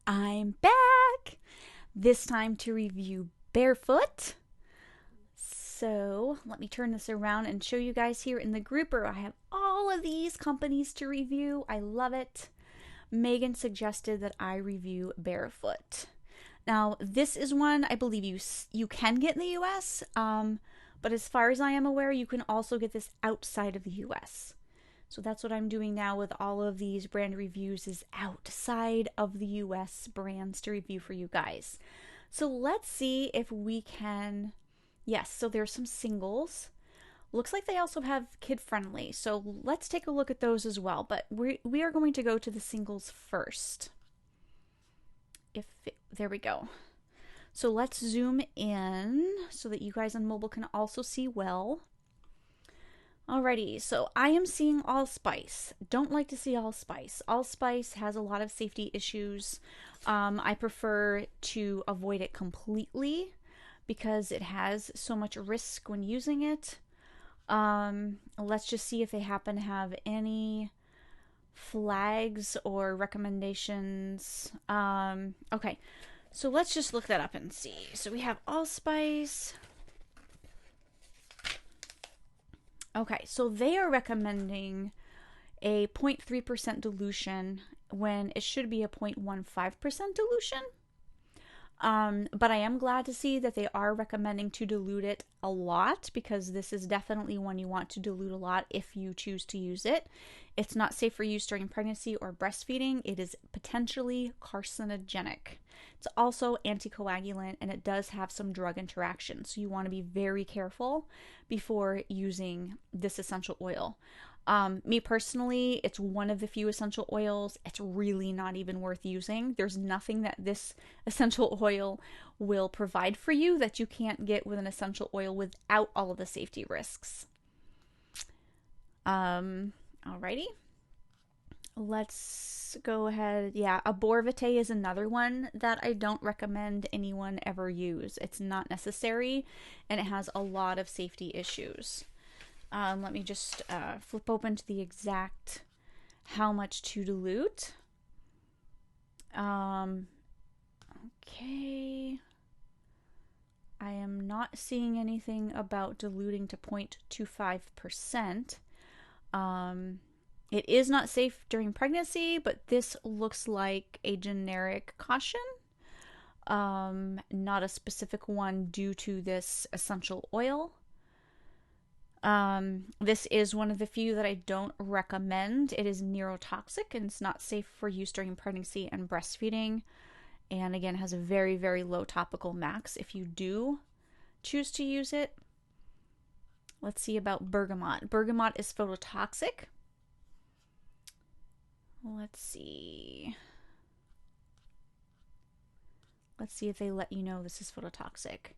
I'm back! This time to review Barefut. So let me turn this around and show you guys here in the grouper. I have all of these companies to review. I love it. Megan suggested that I review Barefut. Now, this is one I believe you can get in the US, but as far as I am aware, you can also get this outside of the US. So that's what I'm doing now with all of these brand reviews, is outside of the US brands to review for you guys. So let's see if we can. Yes, so there's some singles. Looks like they also have kid friendly. So let's take a look at those as well. But we are going to go to the singles first. There we go. So let's zoom in so that you guys on mobile can also see well. Alrighty, so I am seeing allspice. Don't like to see allspice. Allspice has a lot of safety issues. I prefer to avoid it completely because it has so much risk when using it. Let's just see if they happen to have any flags or recommendations. Okay, so let's just look that up and see. So we have allspice. Okay, so they are recommending a 0.3% dilution when it should be a 0.15% dilution. But I am glad to see that they are recommending to dilute it a lot, because this is definitely one you want to dilute a lot if you choose to use it. It's not safe for use during pregnancy or breastfeeding. It is potentially carcinogenic. It's also anticoagulant, and it does have some drug interactions. So you want to be very careful before using this essential oil. Me personally, it's one of the few essential oils it's really not even worth using. There's nothing that this essential oil will provide for you that you can't get with an essential oil without all of the safety risks. Alrighty. Let's go ahead. Yeah, Aborvite is another one that I don't recommend anyone ever use. It's not necessary, and it has a lot of safety issues. Let me just flip open to the exact how much to dilute. Okay. I am not seeing anything about diluting to 0.25%. It is not safe during pregnancy, but this looks like a generic caution. Not a specific one due to this essential oil. This is one of the few that I don't recommend. It is neurotoxic and it's not safe for use during pregnancy and breastfeeding. And again, has a very, very low topical max if you do choose to use it. Let's see about bergamot. Bergamot is phototoxic. Let's see. Let's see if they let you know this is phototoxic.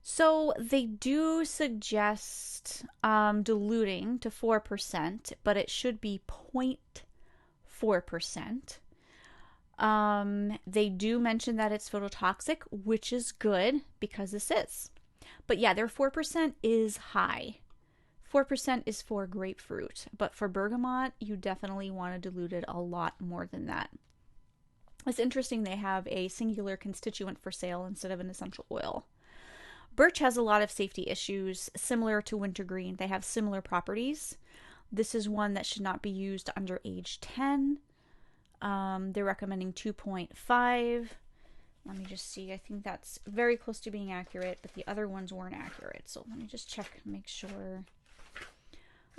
So they do suggest diluting to 4%, but it should be 0.4%. They do mention that it's phototoxic, which is good because this is. But yeah, their 4% is high. 4% is for grapefruit, but for bergamot, you definitely want to dilute it a lot more than that. It's interesting they have a singular constituent for sale instead of an essential oil. Birch has a lot of safety issues similar to wintergreen. They have similar properties. This is one that should not be used under age 10. They're recommending 2.5. Let me just see. I think that's very close to being accurate, but the other ones weren't accurate. So let me just check, make sure.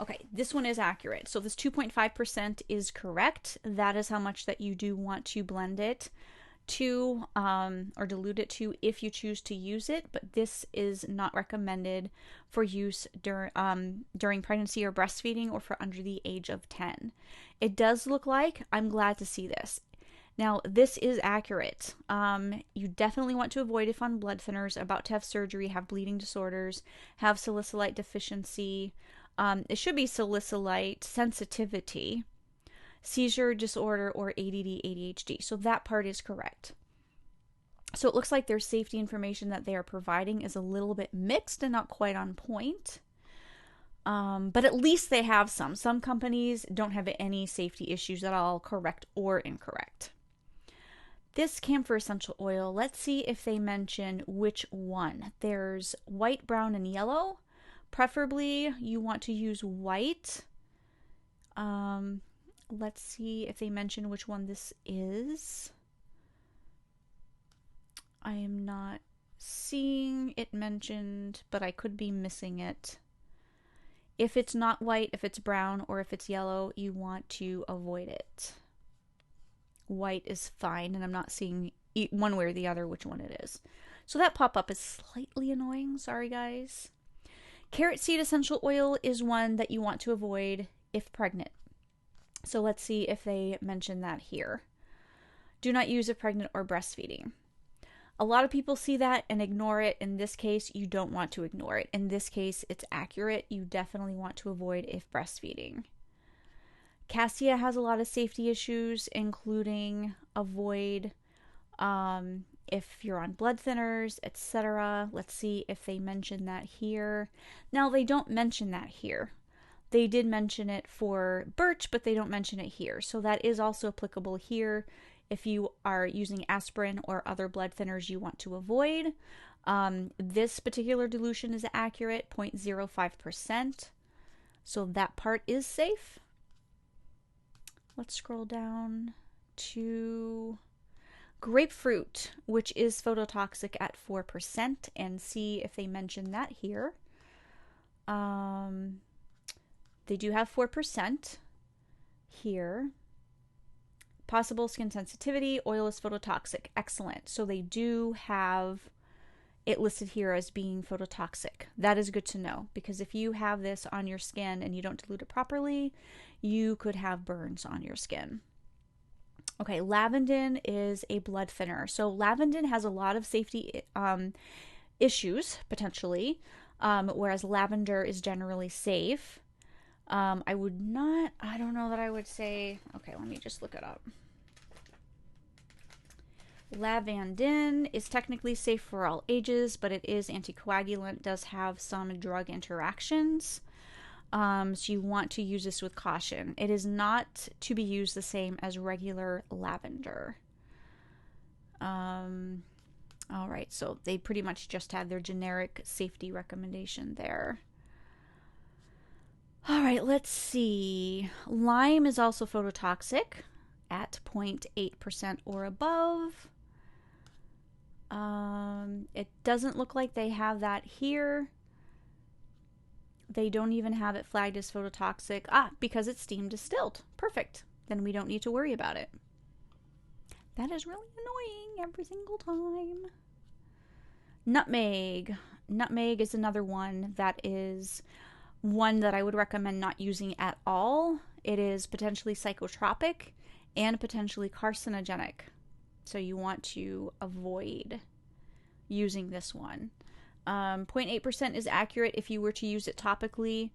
Okay, this one is accurate. So this 2.5% is correct. That is how much that you do want to blend it to or dilute it to if you choose to use it, but this is not recommended for use during pregnancy or breastfeeding or for under the age of 10. It does look like, I'm glad to see this. Now, this is accurate. You definitely want to avoid if on blood thinners, about to have surgery, have bleeding disorders, have salicylate deficiency. It should be salicylate sensitivity, seizure disorder, or ADD, ADHD. So that part is correct. So it looks like their safety information that they are providing is a little bit mixed and not quite on point. But at least they have some. Some companies don't have any safety issues at all, correct or incorrect. This camphor essential oil, let's see if they mention which one. There's white, brown, and yellow. Preferably, you want to use white. Let's see if they mention which one this is. I am not seeing it mentioned, but I could be missing it. If it's not white, if it's brown, or if it's yellow, you want to avoid it. White is fine, and I'm not seeing one way or the other which one it is. So that pop-up is slightly annoying. Sorry, guys. Carrot seed essential oil is one that you want to avoid if pregnant. So let's see if they mention that here. Do not use if pregnant or breastfeeding. A lot of people see that and ignore it. In this case, you don't want to ignore it. In this case, it's accurate. You definitely want to avoid if breastfeeding. Cassia has a lot of safety issues, including avoid if you're on blood thinners, etc. Let's see if they mention that here. Now, they don't mention that here. They did mention it for birch, but they don't mention it here. So that is also applicable here if you are using aspirin or other blood thinners you want to avoid. This particular dilution is accurate, 0.05%. So that part is safe. Let's scroll down to grapefruit, which is phototoxic at 4%, and see if they mention that here. They do have 4% here. Possible skin sensitivity, oil is phototoxic. Excellent. So they do have it listed here as being phototoxic. That is good to know, because if you have this on your skin and you don't dilute it properly, you could have burns on your skin. Okay, lavandin is a blood thinner. So lavandin has a lot of safety issues, potentially, whereas lavender is generally safe. I don't know that I would say, okay, let me just look it up. Lavandin is technically safe for all ages, but it is anticoagulant, does have some drug interactions. So you want to use this with caution. It is not to be used the same as regular lavender. All right, so they pretty much just had their generic safety recommendation there. All right, let's see. Lime is also phototoxic at 0.8% or above. It doesn't look like they have that here. They don't even have it flagged as phototoxic. Because it's steam distilled. Perfect. Then we don't need to worry about it. That is really annoying every single time. Nutmeg. Nutmeg is another one that is one that I would recommend not using at all. It is potentially psychotropic and potentially carcinogenic. So you want to avoid using this one. 0.8% is accurate if you were to use it topically.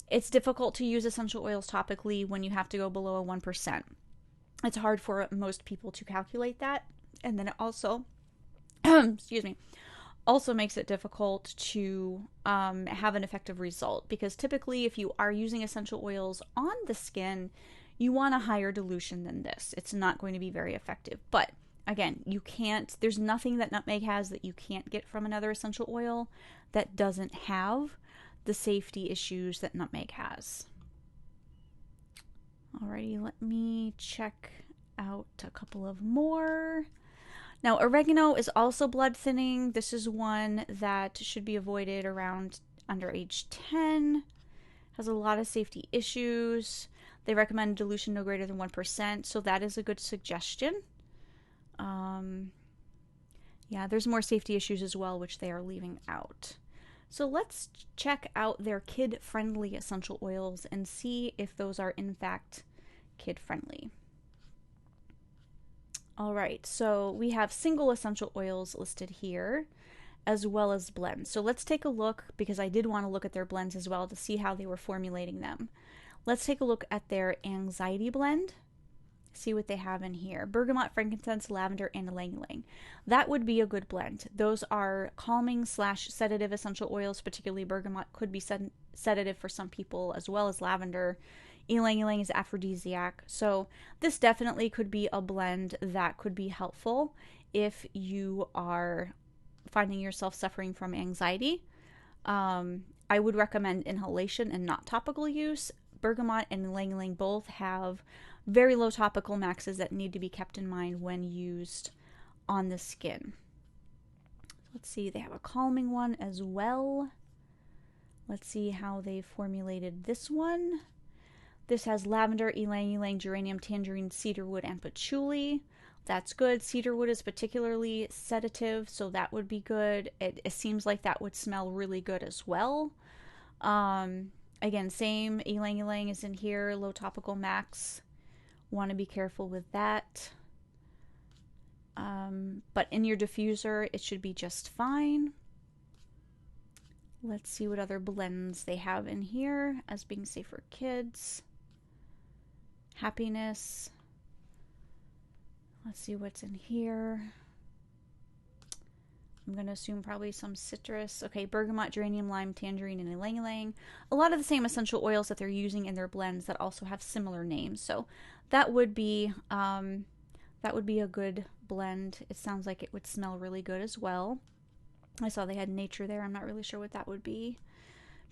It's difficult to use essential oils topically when you have to go below a 1%. It's hard for most people to calculate that. And then it also, excuse me, also makes it difficult to have an effective result, because typically if you are using essential oils on the skin, you want a higher dilution than this. It's not going to be very effective. But again, there's nothing that nutmeg has that you can't get from another essential oil that doesn't have the safety issues that nutmeg has. Alrighty, let me check out a couple of more. Now, oregano is also blood thinning. This is one that should be avoided around under age 10. Has a lot of safety issues. They recommend dilution no greater than 1%, so that is a good suggestion. Yeah, there's more safety issues as well, which they are leaving out. So let's check out their kid-friendly essential oils and see if those are in fact kid-friendly. All right, so we have single essential oils listed here, as well as blends. So let's take a look, because I did want to look at their blends as well to see how they were formulating them. Let's take a look at their anxiety blend. See what they have in here. Bergamot, frankincense, lavender, and ylang-ylang. That would be a good blend. Those are calming / sedative essential oils. Particularly bergamot could be sedative for some people, as well as lavender. Ylang ylang is aphrodisiac. So this definitely could be a blend that could be helpful if you are finding yourself suffering from anxiety. I would recommend inhalation and not topical use. Bergamot and ylang ylang both have very low topical maxes that need to be kept in mind when used on the skin. Let's see, they have a calming one as well. Let's see how they formulated this one. This has lavender, ylang ylang, geranium, tangerine, cedarwood, and patchouli. That's good. Cedarwood is particularly sedative, so that would be good. It seems like that would smell really good as well. Again, same, ylang ylang is in here, low topical max. Want to be careful with that. But in your diffuser, it should be just fine. Let's see what other blends they have in here as being safe for kids. Happiness. Let's see what's in here. I'm going to assume probably some citrus. Okay, bergamot, geranium, lime, tangerine, and ylang ylang. A lot of the same essential oils that they're using in their blends that also have similar names. So that would be a good blend. It sounds like it would smell really good as well. I saw they had nature there. I'm not really sure what that would be.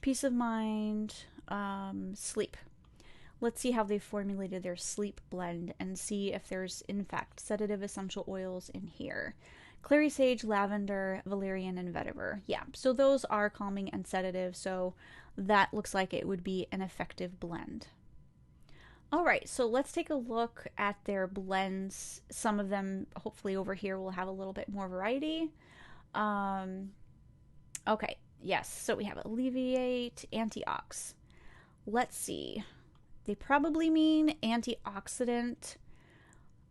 Peace of mind, sleep. Let's see how they formulated their sleep blend and see if there's, in fact, sedative essential oils in here. Clary sage, lavender, valerian, and vetiver. Yeah, so those are calming and sedative, so that looks like it would be an effective blend. All right, so let's take a look at their blends. Some of them, hopefully over here, will have a little bit more variety. Okay, yes, so we have alleviate, antiox. Let's see. They probably mean antioxidant.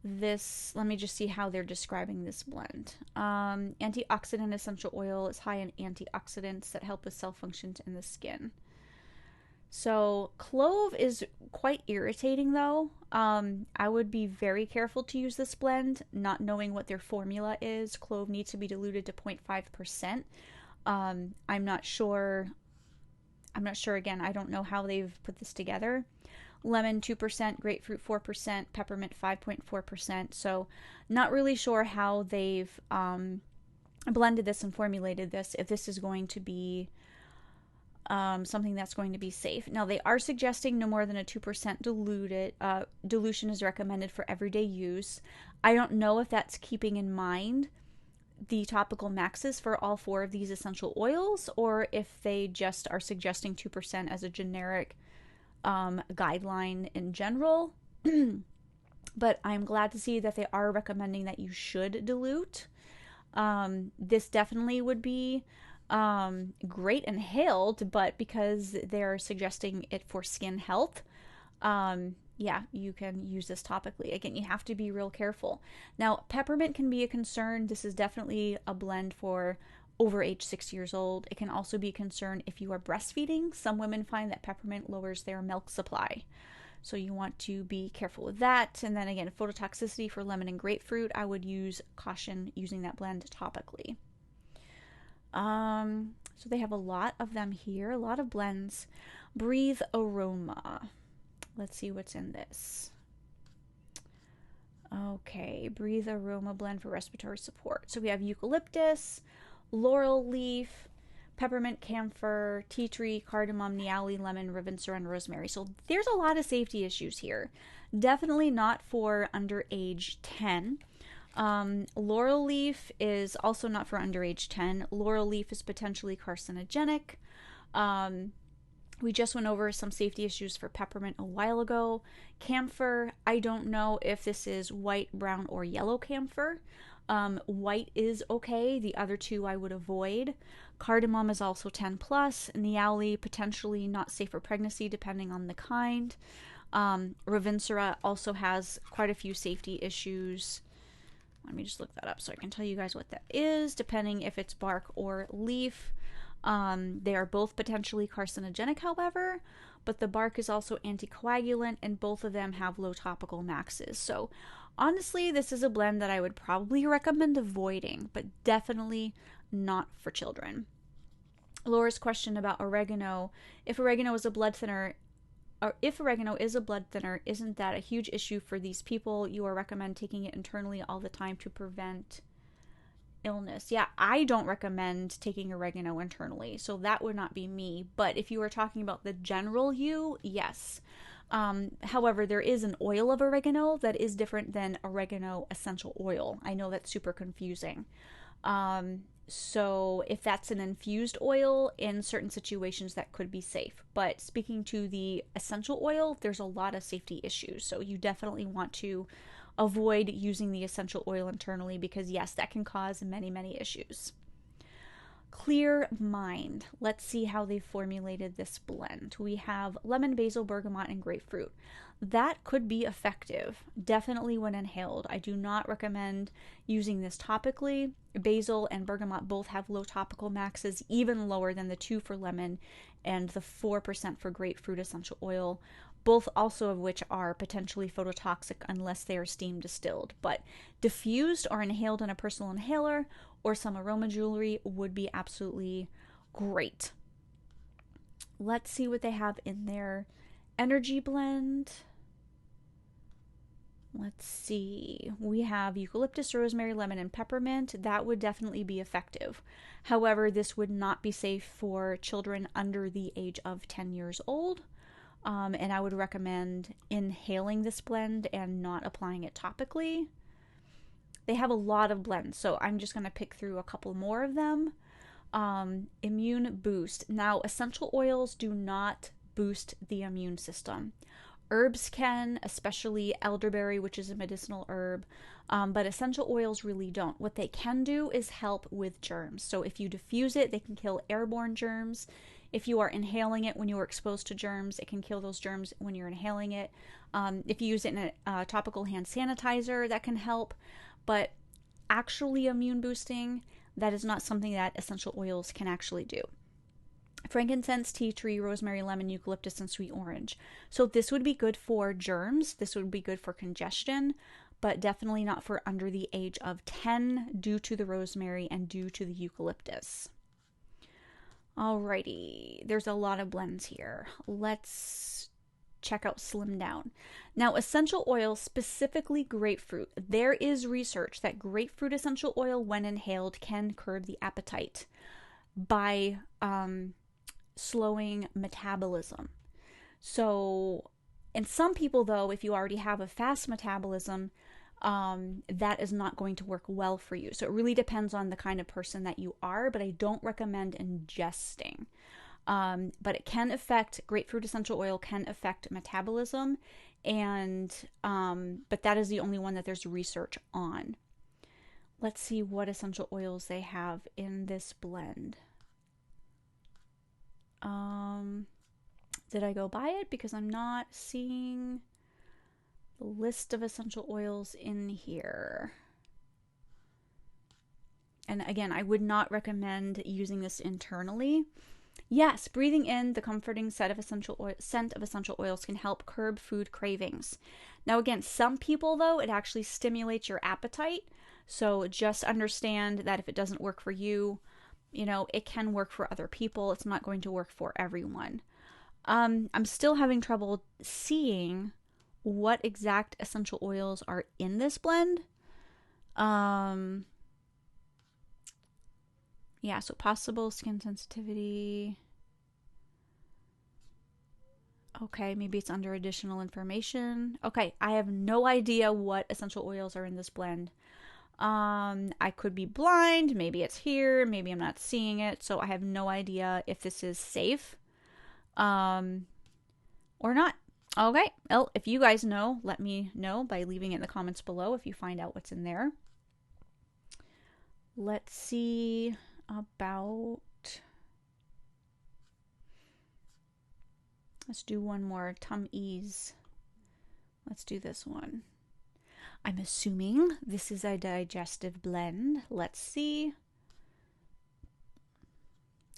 Let me just see how they're describing this blend. Antioxidant essential oil is high in antioxidants that help with cell function in the skin. So clove is quite irritating though. I would be very careful to use this blend, not knowing what their formula is. Clove needs to be diluted to 0.5%. I'm not sure again, I don't know how they've put this together. Lemon 2%, grapefruit 4%, peppermint 5.4%. So not really sure how they've blended this and formulated this, if this is going to be something that's going to be safe. Now they are suggesting no more than a 2% dilution is recommended for everyday use. I don't know if that's keeping in mind the topical maxes for all 4 of these essential oils, or if they just are suggesting 2% as a generic guideline in general. But I'm glad to see that they are recommending that you should dilute. This definitely would be great inhaled, but because they're suggesting it for skin health, yeah, you can use this topically. Again, you have to be real careful. Now, peppermint can be a concern. This is definitely a blend for over age 6 years old. It can also be a concern if you are breastfeeding. Some women find that peppermint lowers their milk supply. So you want to be careful with that. And then again, phototoxicity for lemon and grapefruit, I would use caution using that blend topically. So they have a lot of them here, a lot of blends. Breathe Aroma. Let's see what's in this. Okay, Breathe Aroma blend for respiratory support. So we have eucalyptus, laurel leaf, peppermint, camphor, tea tree, cardamom, niauli, lemon, ravinsara, and rosemary. So there's a lot of safety issues here. Definitely not for under age 10. Laurel leaf is also not for under age 10. Laurel leaf is potentially carcinogenic. We just went over some safety issues for peppermint a while ago. Camphor, I don't know if this is white, brown, or yellow camphor. White is okay. The other 2 I would avoid. Cardamom is also 10 plus. Niauli, potentially not safe for pregnancy depending on the kind. Ravinsara also has quite a few safety issues. Let me just look that up so I can tell you guys what that is, depending if it's bark or leaf. They are both potentially carcinogenic, however, but the bark is also anticoagulant, and both of them have low topical maxes. So honestly, this is a blend that I would probably recommend avoiding, but definitely not for children. Laura's question about oregano. If oregano is a blood thinner, if oregano is a blood thinner, isn't that a huge issue for these people? You are recommend taking it internally all the time to prevent illness. Yeah, I don't recommend taking oregano internally, so that would not be me. But if you are talking about the general you, yes. However, there is an oil of oregano that is different than oregano essential oil. I know that's super confusing. So if that's an infused oil, in certain situations that could be safe. But speaking to the essential oil, there's a lot of safety issues. So you definitely want to avoid using the essential oil internally because yes, that can cause many, many issues. Clear mind. Let's see how they formulated this blend. We have lemon, basil, bergamot, and grapefruit. That could be effective, definitely when inhaled. I do not recommend using this topically. Basil and bergamot both have low topical maxes, even lower than the 2 for lemon and the 4% for grapefruit essential oil, both also of which are potentially phototoxic unless they are steam distilled. But diffused or inhaled in a personal inhaler or some aroma jewelry would be absolutely great. Let's see what they have in their energy blend. Let's see. We have eucalyptus, rosemary, lemon, and peppermint. That would definitely be effective. However, this would not be safe for children under the age of 10 years old. And I would recommend inhaling this blend and not applying it topically. They have a lot of blends, so I'm just going to pick through a couple more of them. Immune boost. Now, essential oils do not boost the immune system. Herbs can, especially elderberry, which is a medicinal herb, but essential oils really don't. What they can do is help with germs. So if you diffuse it, they can kill airborne germs. If you are inhaling it when you are exposed to germs, it can kill those germs when you're inhaling it. If you use it in a topical hand sanitizer, that can help. But actually immune boosting, that is not something that essential oils can actually do. Frankincense, tea tree, rosemary, lemon, eucalyptus, and sweet orange. So this would be good for germs. This would be good for congestion, but definitely not for under the age of 10 due to the rosemary and due to the eucalyptus. Alrighty, there's a lot of blends here. Let's check out Slim Down. Now, essential oil, specifically grapefruit. There is research that grapefruit essential oil, when inhaled, can curb the appetite by slowing metabolism. So, in some people, though, if you already have a fast metabolism, that is not going to work well for you. So it really depends on the kind of person that you are, but I don't recommend ingesting. But it can affect, grapefruit essential oil can affect metabolism, and but that is the only one that there's research on. Let's see what essential oils they have in this blend. Did I go by it? Because I'm not seeing the list of essential oils in here. And again, I would not recommend using this internally. Yes, breathing in the comforting scent of essential oils can help curb food cravings. Now again, some people though, it actually stimulates your appetite. So just understand that if it doesn't work for you, you know, it can work for other people. It's not going to work for everyone. I'm still having trouble seeing what exact essential oils are in this blend. Yeah, so possible skin sensitivity. Okay, maybe it's under additional information. Okay, I have no idea what essential oils are in this blend. I could be blind, maybe it's here, maybe I'm not seeing it, so I have no idea if this is safe or not. Okay, well, if you guys know, let me know by leaving it in the comments below if you find out what's in there. Let's see about... Let's do one more. Tum Ease. Let's do this one. I'm assuming this is a digestive blend. Let's see.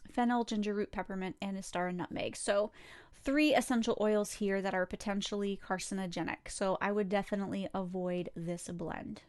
Fennel, ginger root, peppermint, and star and nutmeg. So 3 essential oils here that are potentially carcinogenic. So I would definitely avoid this blend.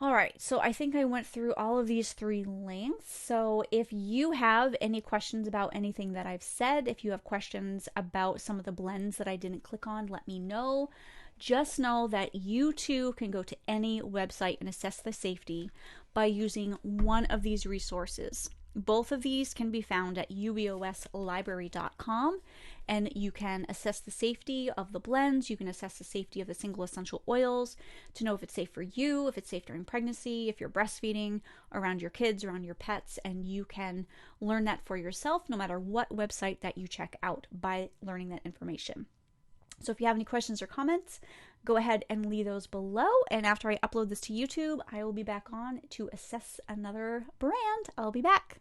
All right, so I think I went through all of these three links. So if you have any questions about anything that I've said, if you have questions about some of the blends that I didn't click on, let me know. Just know that you too can go to any website and assess the safety by using one of these resources. Both of these can be found at uboslibrary.com, and you can assess the safety of the blends. You can assess the safety of the single essential oils to know if it's safe for you, if it's safe during pregnancy, if you're breastfeeding, around your kids, around your pets, and you can learn that for yourself no matter what website that you check out by learning that information. So if you have any questions or comments, go ahead and leave those below. And after I upload this to YouTube, I will be back on to assess another brand. I'll be back.